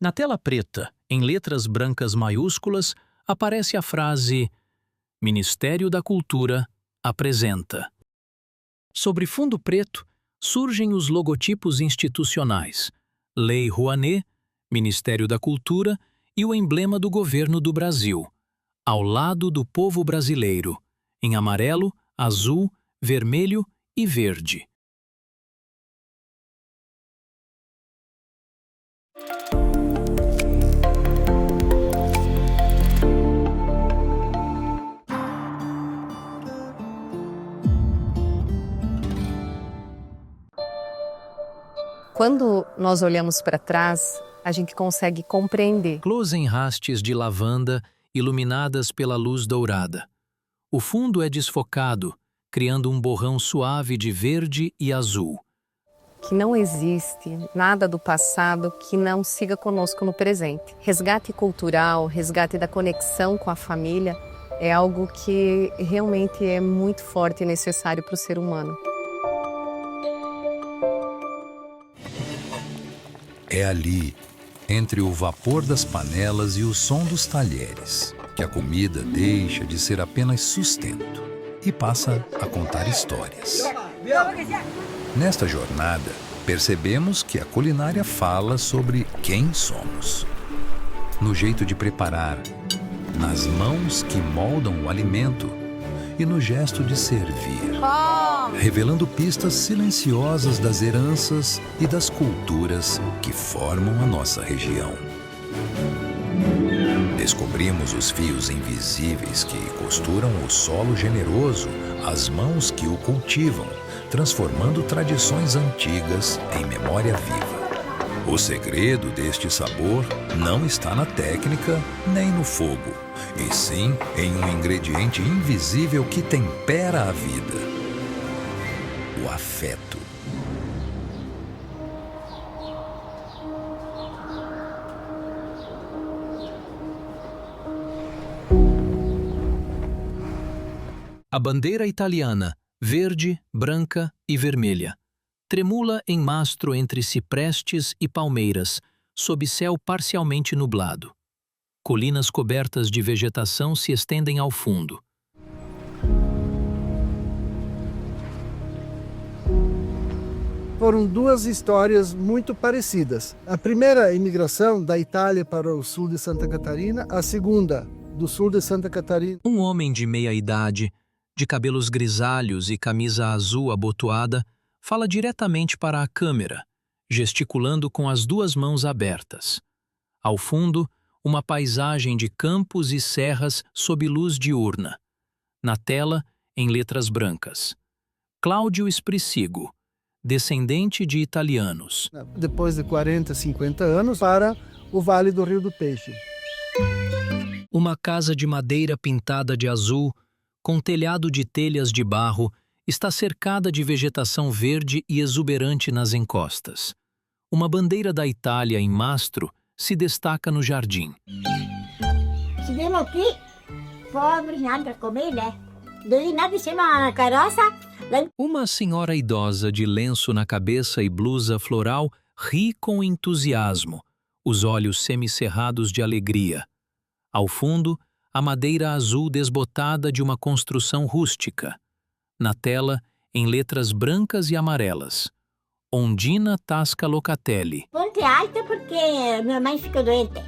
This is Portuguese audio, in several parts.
Na tela preta, em letras brancas maiúsculas, aparece a frase Ministério da Cultura apresenta. Sobre fundo preto, surgem os logotipos institucionais, Lei Rouanet, Ministério da Cultura e o emblema do governo do Brasil, ao lado do povo brasileiro, em amarelo, azul, vermelho e verde. Quando nós olhamos para trás, a gente consegue compreender. Close em hastes de lavanda iluminadas pela luz dourada. O fundo é desfocado, criando um borrão suave de verde e azul. Que não existe nada do passado que não siga conosco no presente. Resgate cultural, resgate da conexão com a família é algo que realmente é muito forte e necessário para o ser humano. É ali, entre o vapor das panelas e o som dos talheres, que a comida deixa de ser apenas sustento e passa a contar histórias. Nesta jornada, percebemos que a culinária fala sobre quem somos. No jeito de preparar, nas mãos que moldam o alimento e no gesto de servir, revelando pistas silenciosas das heranças e das culturas que formam a nossa região. Descobrimos os fios invisíveis que costuram o solo generoso, as mãos que o cultivam, transformando tradições antigas em memória viva. O segredo deste sabor não está na técnica nem no fogo, e sim em um ingrediente invisível que tempera a vida: o afeto. A bandeira italiana, verde, branca e vermelha, tremula em mastro entre ciprestes e palmeiras, sob céu parcialmente nublado. Colinas cobertas de vegetação se estendem ao fundo. Foram duas histórias muito parecidas. A primeira, a imigração da Itália para o sul de Santa Catarina, a segunda, do sul de Santa Catarina. Um homem de meia-idade, de cabelos grisalhos e camisa azul abotoada, fala diretamente para a câmera, gesticulando com as duas mãos abertas. Ao fundo, uma paisagem de campos e serras sob luz diurna. Na tela, em letras brancas, Cláudio Espricigo, descendente de italianos. Depois de 40, 50 anos, para o Vale do Rio do Peixe. Uma casa de madeira pintada de azul, com telhado de telhas de barro, está cercada de vegetação verde e exuberante nas encostas. Uma bandeira da Itália em mastro se destaca no jardim. Estivemos aqui, pobres, nada para comer, né? Daí nada em cima da carroça. Uma senhora idosa de lenço na cabeça e blusa floral ri com entusiasmo, os olhos semicerrados de alegria. Ao fundo, a madeira azul desbotada de uma construção rústica. Na tela, em letras brancas e amarelas, Ondina Tasca Locatelli. Ponte alta porque minha mãe ficou doente.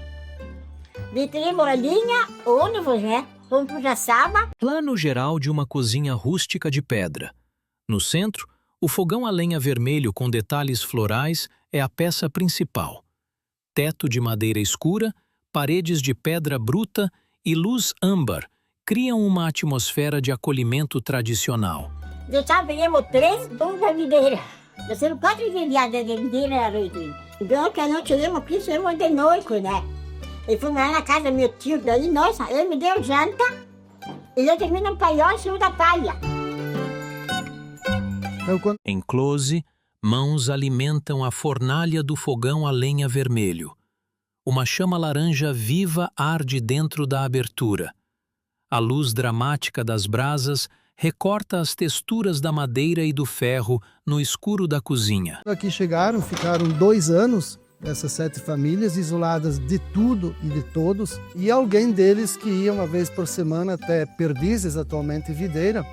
Vitrine molinha, ônibus, né? Fomos para Jaçaba. Plano geral de uma cozinha rústica de pedra. No centro, o fogão a lenha vermelho com detalhes florais é a peça principal. Teto de madeira escura, paredes de pedra bruta e luz âmbar criam uma atmosfera de acolhimento tradicional. Eu já viemos 3 dons da videira. Eu sou 4 viadas de videira à noite. Então, que a noite chegamos aqui, chegamos de noite, né? E fomos lá na casa do meu tio, daí, nossa, ele me deu janta e eu termino um paiol em cima da palha. Em close, mãos alimentam a fornalha do fogão a lenha vermelho. Uma chama laranja viva arde dentro da abertura. A luz dramática das brasas recorta as texturas da madeira e do ferro no escuro da cozinha. Aqui chegaram, ficaram 2 anos Essas 7 famílias isoladas de tudo e de todos, e alguém deles que ia uma vez por semana até Perdizes, atualmente Videira,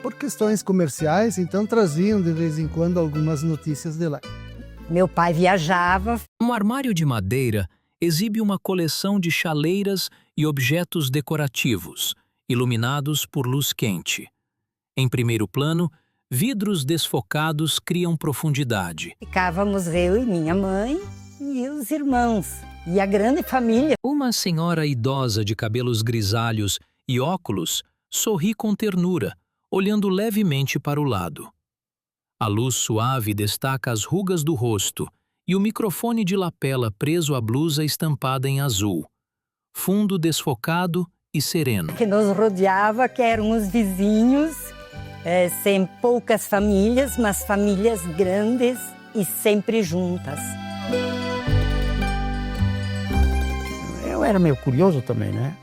por questões comerciais, então traziam de vez em quando algumas notícias de lá. Meu pai viajava. Um armário de madeira exibe uma coleção de chaleiras e objetos decorativos, iluminados por luz quente. Em primeiro plano, vidros desfocados criam profundidade. Ficávamos eu e minha mãe e os irmãos e a grande família. Uma senhora idosa de cabelos grisalhos e óculos sorri com ternura, olhando levemente para o lado. A luz suave destaca as rugas do rosto e o microfone de lapela preso à blusa estampada em azul. Fundo desfocado e sereno. Que nos rodeava, que eram os vizinhos, sem poucas famílias, mas famílias grandes e sempre juntas. Eu era meio curioso também, né?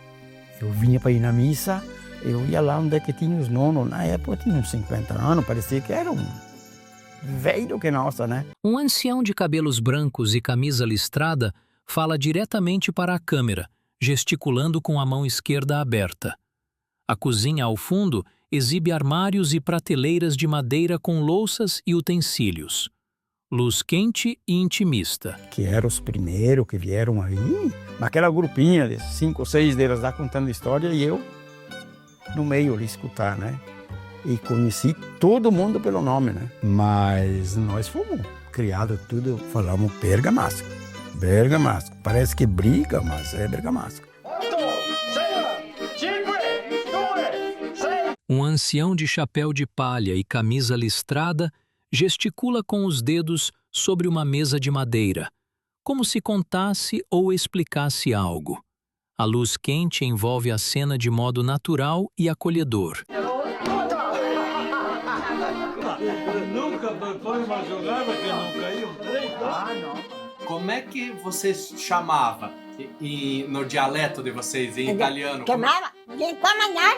Eu vinha para ir na missa, eu ia lá onde é que tinha os nonos. Na época tinha uns 50 anos, parecia que era um velho que nossa, né? Um ancião de cabelos brancos e camisa listrada fala diretamente para a câmera, gesticulando com a mão esquerda aberta. A cozinha ao fundo exibe armários e prateleiras de madeira com louças e utensílios. Luz quente e intimista. Que eram os primeiros que vieram aí, naquela grupinha de 5 ou 6 deles lá contando história e eu no meio ali escutar, né? E conheci todo mundo pelo nome, né? Mas nós fomos criados tudo, falamos bergamasco. Bergamasco. Parece que briga, mas é bergamasco. Um ancião de chapéu de palha e camisa listrada gesticula com os dedos sobre uma mesa de madeira, como se contasse ou explicasse algo. A luz quente envolve a cena de modo natural e acolhedor. Nunca foi uma jogada que não caiu trem? Ah, não. Como é que vocês chamavam no dialeto de vocês, em italiano? Chamava de amanhã.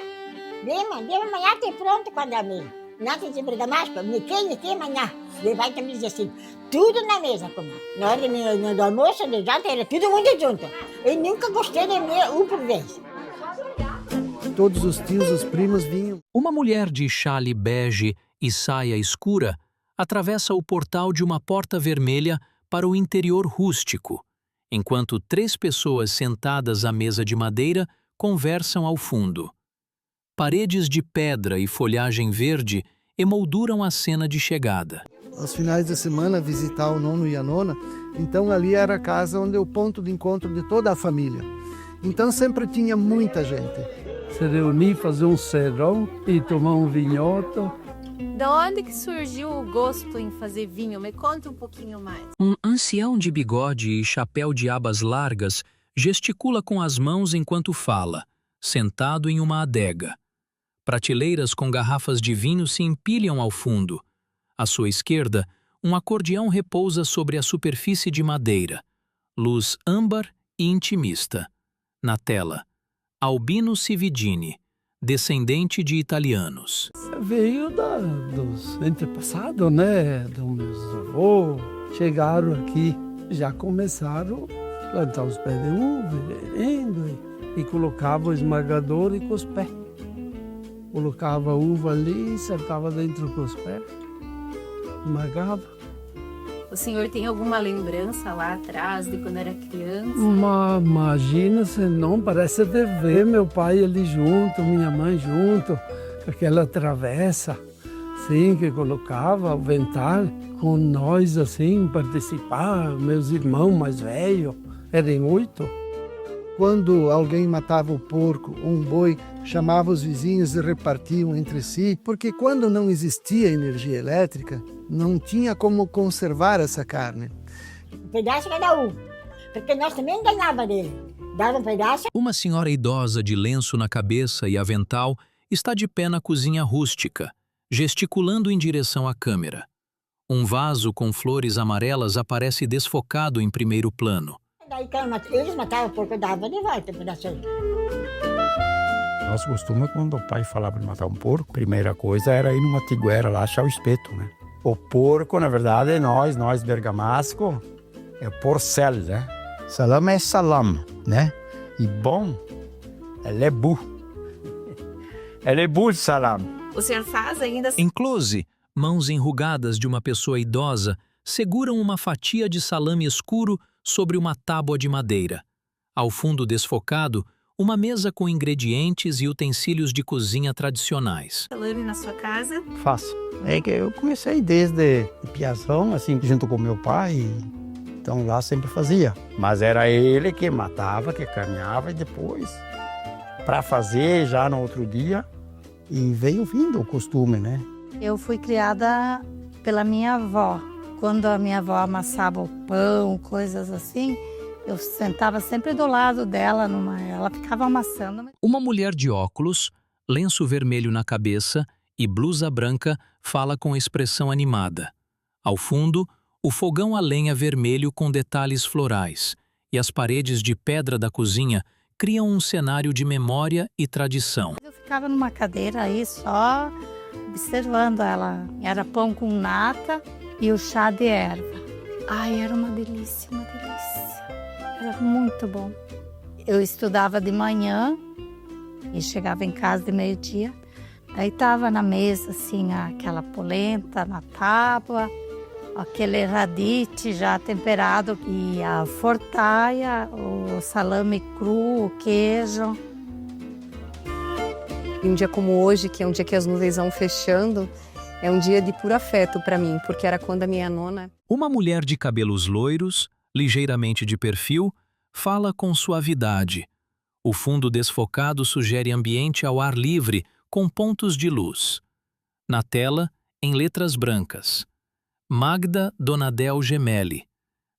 De amanhã tem pronto quando é mesmo. Nada de bergamasco, me tem amanhã. Ele vai também dizer assim, tudo na mesa, como na hora do almoço, do jantar, era todo mundo junto. Eu nunca gostei de mim por vez. Todos os tios, os primos vinham. Uma mulher de chale bege e saia escura atravessa o portal de uma porta vermelha para o interior rústico, enquanto 3 pessoas sentadas à mesa de madeira conversam ao fundo. Paredes de pedra e folhagem verde emolduram a cena de chegada. Aos finais de semana, visitar o nono e a nona, então ali era a casa onde é o ponto de encontro de toda a família. Então sempre tinha muita gente. Se reunir, fazer um serão e tomar um vinhoto. Da onde que surgiu o gosto em fazer vinho? Me conta um pouquinho mais. Um ancião de bigode e chapéu de abas largas gesticula com as mãos enquanto fala, sentado em uma adega. Prateleiras com garrafas de vinho se empilham ao fundo. À sua esquerda, um acordeão repousa sobre a superfície de madeira. Luz âmbar e intimista. Na tela, Albino Cividini, descendente de italianos. Veio dos antepassados, né? Dos meus avós. Chegaram aqui, já começaram a plantar os pés de uva, e colocavam o esmagador e com os pés. Colocava a uva ali, acertava dentro com os pés, esmagava. O senhor tem alguma lembrança lá atrás de quando era criança? Imagina, se não, parece de ver meu pai ali junto, minha mãe junto, com aquela travessa, assim, que colocava o vental com nós, assim, participar, meus irmãos mais velhos, eram 8. Quando alguém matava o porco ou um boi, chamava os vizinhos e repartiam entre si, porque quando não existia energia elétrica, não tinha como conservar essa carne. Um pedaço cada um, porque nós também ganhava dele. Dava um pedaço. Uma senhora idosa de lenço na cabeça e avental está de pé na cozinha rústica, gesticulando em direção à câmera. Um vaso com flores amarelas aparece desfocado em primeiro plano. Daí eles matavam o porco, dava de volta um pedacinho. Nosso costume, quando o pai falava de matar um porco, a primeira coisa era ir numa tiguera lá achar o espeto, né? O porco, na verdade, nós bergamasco, É porcel, né? Salame é salame, né? E bom, é lebu. É lebu de salame. O senhor faz ainda? Em close, mãos enrugadas de uma pessoa idosa seguram uma fatia de salame escuro sobre uma tábua de madeira. Ao fundo desfocado, uma mesa com ingredientes e utensílios de cozinha tradicionais. Salame na sua casa? Faço. É que eu comecei desde piazão, assim, junto com meu pai. Então lá sempre fazia. Mas era ele que matava, que caminhava e depois, para fazer já no outro dia, e veio vindo o costume, né? Eu fui criada pela minha avó. Quando a minha avó amassava o pão, coisas assim, eu sentava sempre do lado dela, ela ficava amassando. Uma mulher de óculos, lenço vermelho na cabeça e blusa branca fala com expressão animada. Ao fundo, o fogão a lenha vermelho com detalhes florais e as paredes de pedra da cozinha criam um cenário de memória e tradição. Eu ficava numa cadeira aí só observando ela. Era pão com nata e o chá de erva. Ai, era uma delícia, uma delícia. Era muito bom. Eu estudava de manhã e chegava em casa de meio-dia. Aí estava na mesa, assim, aquela polenta na tábua, aquele radite já temperado e a fortaia, o salame cru, o queijo. Um dia como hoje, que é um dia que as nuvens vão fechando, é um dia de puro afeto para mim, porque era quando a minha nona... Uma mulher de cabelos loiros, ligeiramente de perfil, fala com suavidade. O fundo desfocado sugere ambiente ao ar livre, com pontos de luz. Na tela, em letras brancas, Magda Donadel Gemelli,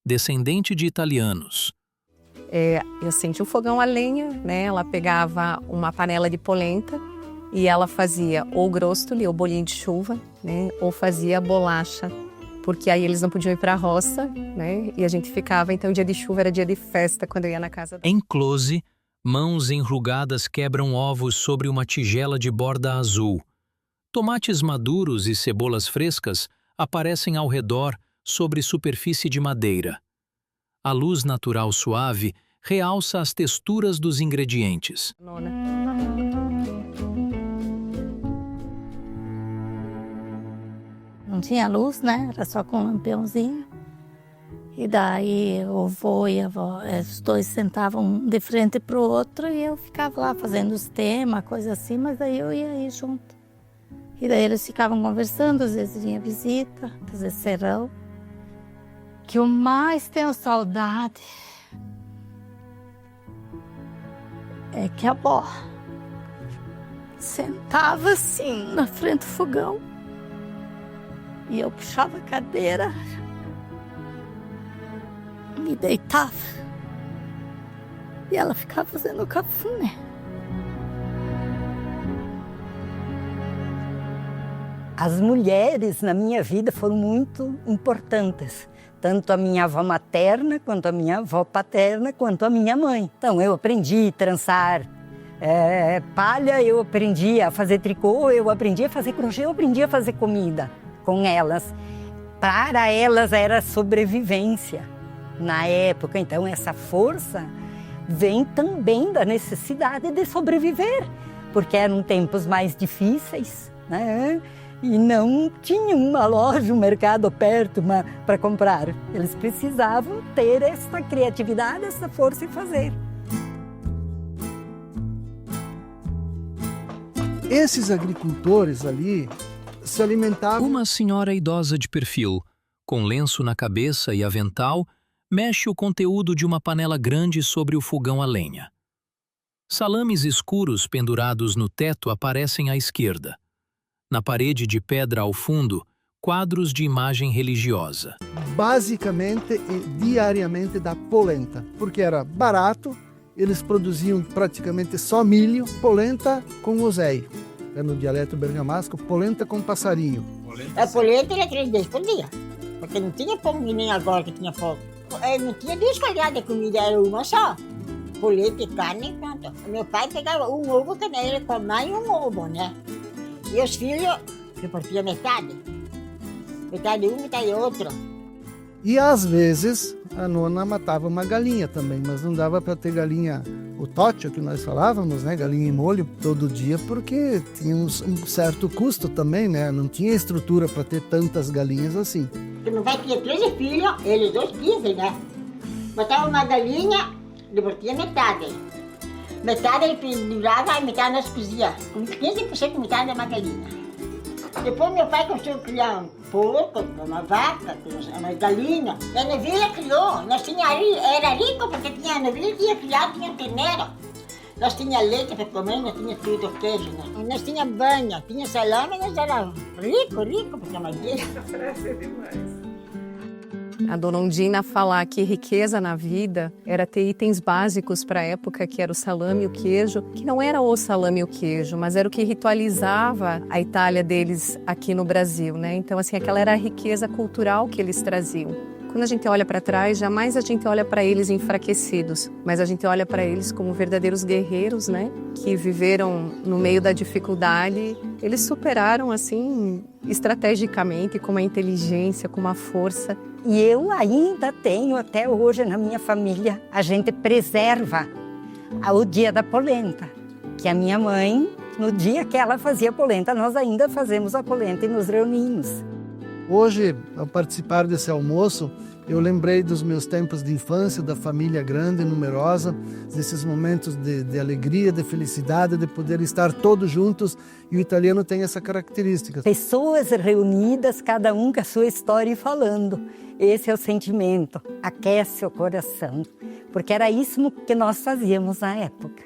descendente de italianos. Eu acendi um fogão a lenha, né? Ela pegava uma panela de polenta e ela fazia ou grostoli, ou bolinho de chuva, né? Ou fazia bolacha, porque aí eles não podiam ir para a roça, né? E a gente ficava, então dia de chuva era dia de festa quando eu ia na casa dela. Em close, mãos enrugadas quebram ovos sobre uma tigela de borda azul. Tomates maduros e cebolas frescas aparecem ao redor sobre superfície de madeira. A luz natural suave realça as texturas dos ingredientes. Não tinha luz, né? Era só com um lampiãozinho. E daí o avô e a avó, os dois sentavam um de frente para o outro e eu ficava lá fazendo os temas, coisa assim, mas daí eu ia aí junto. E daí eles ficavam conversando, às vezes vinha visita, fazer serão. Que eu mais tenho saudade é que a avó sentava assim na frente do fogão e eu puxava a cadeira, me deitava e ela ficava fazendo cafuné. As mulheres na minha vida foram muito importantes. Tanto a minha avó materna, quanto a minha avó paterna, quanto a minha mãe. Então eu aprendi a trançar palha, eu aprendi a fazer tricô, eu aprendi a fazer crochê, eu aprendi a fazer comida com elas. Para elas era sobrevivência na época. Então essa força vem também da necessidade de sobreviver, porque eram tempos mais difíceis, né? E não tinha uma loja, um mercado perto para comprar. Eles precisavam ter essa criatividade, essa força e fazer. Esses agricultores ali se alimentavam... Uma senhora idosa de perfil, com lenço na cabeça e avental, mexe o conteúdo de uma panela grande sobre o fogão a lenha. Salames escuros pendurados no teto aparecem à esquerda. Na parede de pedra ao fundo, quadros de imagem religiosa. Basicamente e diariamente da polenta, porque era barato, eles produziam praticamente só milho, polenta com oséio. É no dialeto bergamasco, polenta com passarinho. A polenta era 3 vezes por dia, porque não tinha pão que nem agora que tinha pão. Não tinha 2 colheres de comida, era uma só. Polenta e carne e pronto. Meu pai pegava um ovo canela com a mãe e um ovo, né? E os filhos, repartiam metade. Metade um, metade outro. E às vezes, a nona matava uma galinha também, mas não dava para ter galinha, o tótil que nós falávamos, né, galinha em molho todo dia, porque tinha um certo custo também, né, não tinha estrutura para ter tantas galinhas assim. Meu pai tinha 13 filhos, eles 2 15, né? Botava uma galinha, depois tinha metade. Metade ele pendurava e metade nós cozia. Com 15% metade é uma galinha. Depois meu pai começou a criar um porco, uma vaca, uma galinha. E a novilha criou. Nós era rico porque tinha a novilha, tinha criado, tinha terneiro. Nós tinha leite para comer, nós tinha tudo, queijo, né? Nós tinha banha, tinha salame, nós era rico, porque a madeira. A dona Undina falar que riqueza na vida era ter itens básicos para a época, que era o salame e o queijo, que não era o salame e o queijo, mas era o que ritualizava a Itália deles aqui no Brasil, né? Então, assim, aquela era a riqueza cultural que eles traziam. Quando a gente olha para trás, jamais a gente olha para eles enfraquecidos, mas a gente olha para eles como verdadeiros guerreiros, né? Que viveram no meio da dificuldade. Eles superaram, assim, estrategicamente, com uma inteligência, com uma força. E eu ainda tenho, até hoje, na minha família, a gente preserva o dia da polenta. Que a minha mãe, no dia que ela fazia polenta, nós ainda fazemos a polenta e nos reunimos. Hoje, ao participar desse almoço, eu lembrei dos meus tempos de infância, da família grande e numerosa, desses momentos de alegria, de felicidade, de poder estar todos juntos. E o italiano tem essa característica. Pessoas reunidas, cada um com a sua história e falando. Esse é o sentimento, aquece o coração, porque era isso que nós fazíamos na época.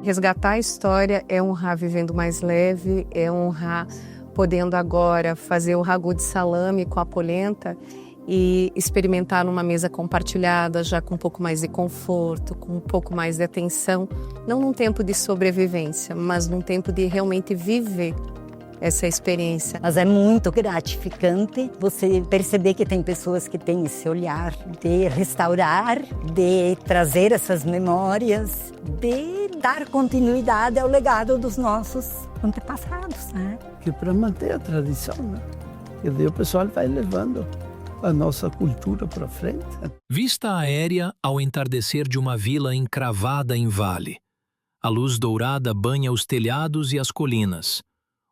Resgatar a história é honrar vivendo mais leve, é honrar podendo agora fazer o ragu de salame com a polenta e experimentar numa mesa compartilhada, já com um pouco mais de conforto, com um pouco mais de atenção, não num tempo de sobrevivência, mas num tempo de realmente viver essa experiência. Mas é muito gratificante você perceber que tem pessoas que têm esse olhar de restaurar, de trazer essas memórias, de dar continuidade ao legado dos nossos antepassados, né? Que para manter a tradição, né? E daí o pessoal vai levando a nossa cultura para frente. Vista aérea ao entardecer de uma vila encravada em vale. A luz dourada banha os telhados e as colinas.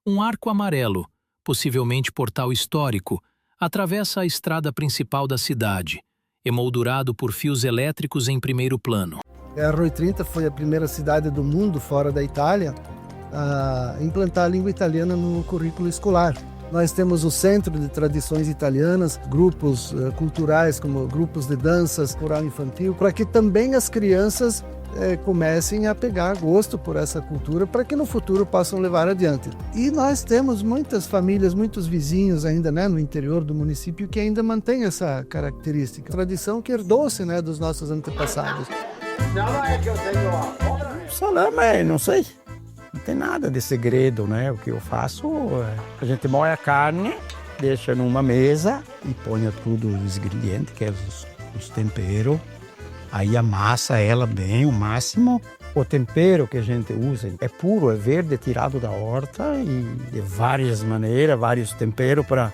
Um arco amarelo, possivelmente portal histórico, atravessa a estrada principal da cidade, emoldurado por fios elétricos em primeiro plano. A Rui 30 foi a primeira cidade do mundo, fora da Itália, a implantar a língua italiana no currículo escolar. Nós temos o Centro de Tradições Italianas, grupos culturais como grupos de danças, coral infantil, para que também as crianças comecem a pegar gosto por essa cultura, para que no futuro possam levar adiante. E nós temos muitas famílias, muitos vizinhos ainda, né, no interior do município que ainda mantém essa característica, tradição que herdou-se, né, dos nossos antepassados. Salame, não sei. Não tem nada de segredo, né? O que eu faço, a gente moe a carne, deixa numa mesa e põe tudo os ingredientes, que é os temperos. Aí amassa ela bem, o máximo. O tempero que a gente usa é puro, é verde, tirado da horta e de várias maneiras, vários temperos para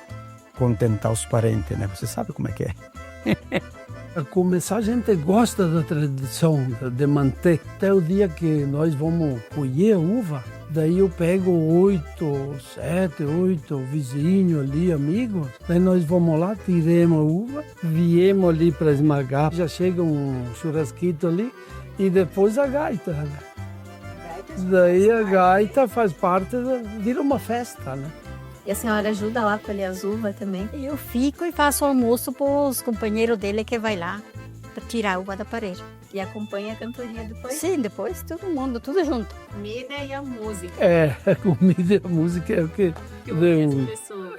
contentar os parentes, né? Você sabe como é que é. A começar, a gente gosta da tradição, de manter. Até o dia que nós vamos colher a uva, daí eu pego 7, 8 vizinhos ali, amigos. Daí nós vamos lá, tiremos a uva, viemos ali para esmagar. Já chega um churrasquito ali e depois a gaita. Né? Daí a gaita faz parte, vira uma festa, né? E a senhora ajuda lá a colher as uvas também? Eu fico e faço almoço para os companheiros dele que vai lá para tirar a uva da parede. E acompanha a cantoria depois? Sim, depois todo mundo, tudo junto. Comida e a música. A comida e a música é o que une as pessoas.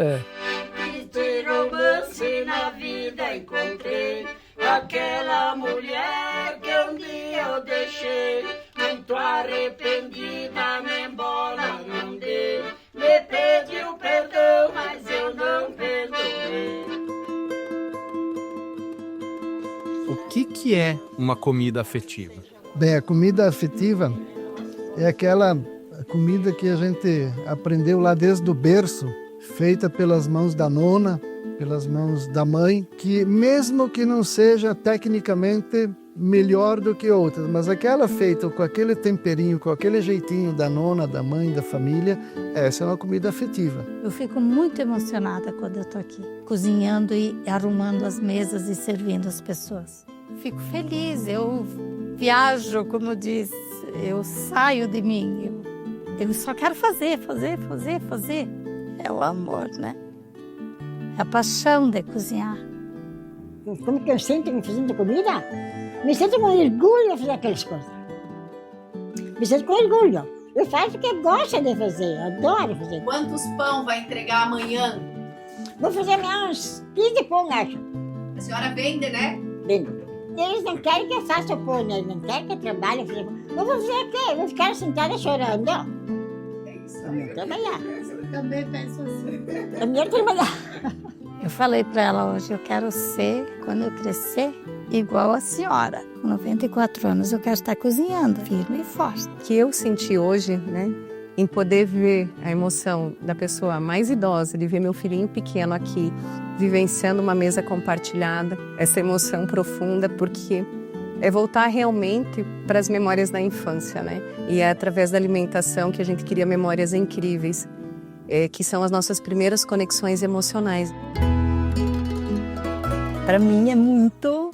E de romance na vida encontrei aquela mulher que um dia eu deixei, muito arrependida, me embora não dei. Me pediu perdão, mas eu não perdoei. O que é uma comida afetiva? Bem, a comida afetiva é aquela comida que a gente aprendeu lá desde o berço, feita pelas mãos da nona, pelas mãos da mãe, que mesmo que não seja tecnicamente melhor do que outras, mas aquela feita com aquele temperinho, com aquele jeitinho da nona, da mãe, da família, essa é uma comida afetiva. Eu fico muito emocionada quando eu estou aqui, cozinhando e arrumando as mesas e servindo as pessoas. Fico feliz, eu viajo, como diz, eu saio de mim, eu só quero fazer. É o amor, né? É a paixão de cozinhar. Como que eu sinto me fazendo comida? Me sinto com orgulho de fazer aquelas coisas. Me sinto com orgulho. Eu faço o que eu gosto de fazer, eu adoro fazer. Quantos pão vai entregar amanhã? Vou fazer uns 15 pão, acho. A senhora vende, né? Vendo. Eles não querem que eu faça o pão, eles não querem que eu trabalhe. Eu vou fazer o quê? Eu vou ficar sentada chorando. É isso. Eu vou trabalhar. Eu também penso assim. Eu quero trabalhar. Eu falei para ela hoje, eu quero ser, quando eu crescer, igual a senhora. Com 94 anos eu quero estar cozinhando, firme e forte. Que eu senti hoje, né, em poder ver a emoção da pessoa mais idosa, de ver meu filhinho pequeno aqui, vivenciando uma mesa compartilhada, essa emoção profunda, porque é voltar realmente para as memórias da infância, né? E é através da alimentação que a gente cria memórias incríveis, que são as nossas primeiras conexões emocionais. Para mim é muito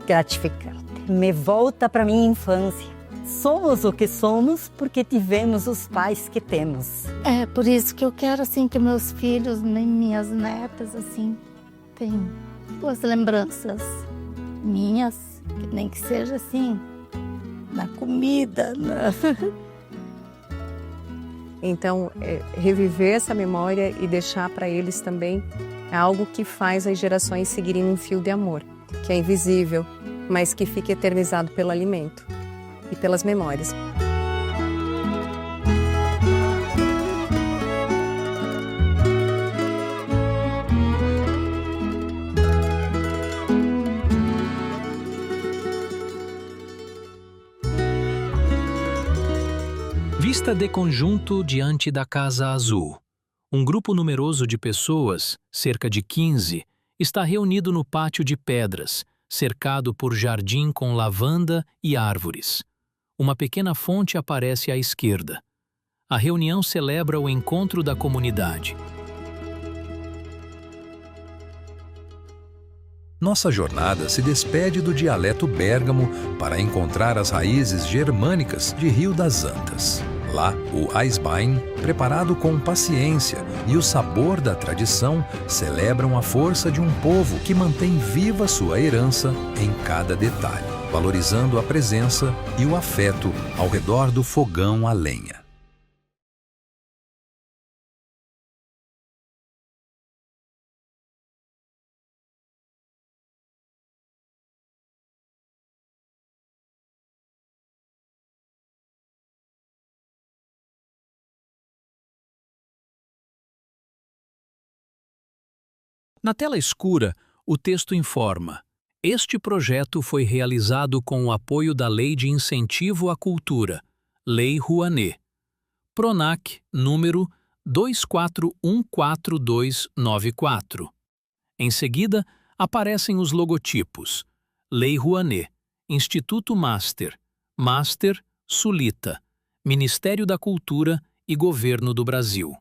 gratificante. Me volta para minha infância. Somos o que somos porque tivemos os pais que temos. É por isso que eu quero assim que meus filhos, nem minhas netas assim, tenham boas lembranças minhas, que nem que seja assim na comida. Então, reviver essa memória e deixar para eles também é algo que faz as gerações seguirem um fio de amor, que é invisível, mas que fica eternizado pelo alimento e pelas memórias. Vista de conjunto diante da Casa Azul. Um grupo numeroso de pessoas, cerca de 15, está reunido no pátio de pedras, cercado por jardim com lavanda e árvores. Uma pequena fonte aparece à esquerda. A reunião celebra o encontro da comunidade. Nossa jornada se despede do dialeto bérgamo para encontrar as raízes germânicas de Rio das Antas. Lá, o Eisbein, preparado com paciência e o sabor da tradição, celebram a força de um povo que mantém viva sua herança em cada detalhe, valorizando a presença e o afeto ao redor do fogão a lenha. Na tela escura, o texto informa: este projeto foi realizado com o apoio da Lei de Incentivo à Cultura, Lei Rouanet, PRONAC número 24149294. Em seguida, aparecem os logotipos: Lei Rouanet, Instituto Master, Master, Sulita, Ministério da Cultura e Governo do Brasil.